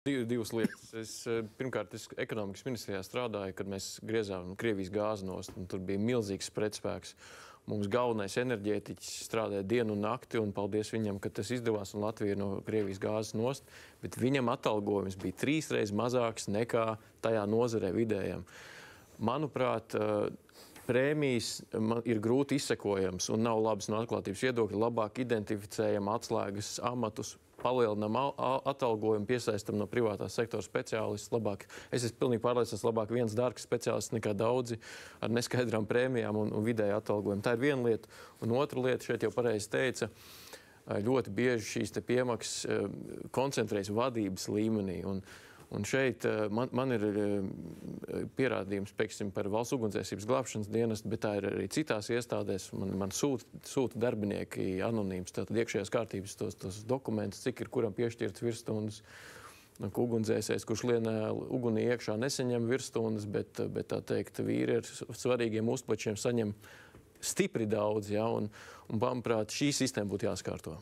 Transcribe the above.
Divas lietas. Pirmkārt, es ekonomikas ministrijā strādāju, kad mēs griezām Krievijas gāzi nost, un tur bija milzīgs pretspēks. Mums galvenais enerģētiķis strādāja dienu un nakti, un paldies viņam, ka tas izdevās, un Latvija no Krievijas gāzes nost, bet viņam atalgojums bija 3 reizes mazāks nekā tajā nozarē vidējam. Manuprāt, prēmijas ir grūti izsekojams un nav labas no atklātības viedokļa. Labāk identificējam atslēgas amatus, palielinam atalgojumu, piesaistam no privātā sektora speciālistus. Labāk, es esmu pilnīgi pārliecināts, labāk viens dārgs speciālists nekā daudzi ar neskaidrām prēmijām un vidēju atalgojumu. Tā ir viena lieta. Un otra lieta, šeit jau pareizi teica, ļoti bieži šīs te piemaksas koncentrējas vadības līmenī. Un šeit man ir pierādījums, teiksim, par valsts ugunsdzēsības glābšanas dienestu, bet tā ir arī citās iestādēs. Man sūta darbinieki anonīms, tātad iekšējās kārtības tos dokumentus, cik ir kuram piešķirts virsstundas. Ugunsdzēsējs, kurš lienā ugunī iekšā, nesaņem virsstundas, bet tā teikt, vīri ar svarīgiem uzplečiem saņem stipri daudz, ja, un manuprāt, šī sistēma būtu jāskārto.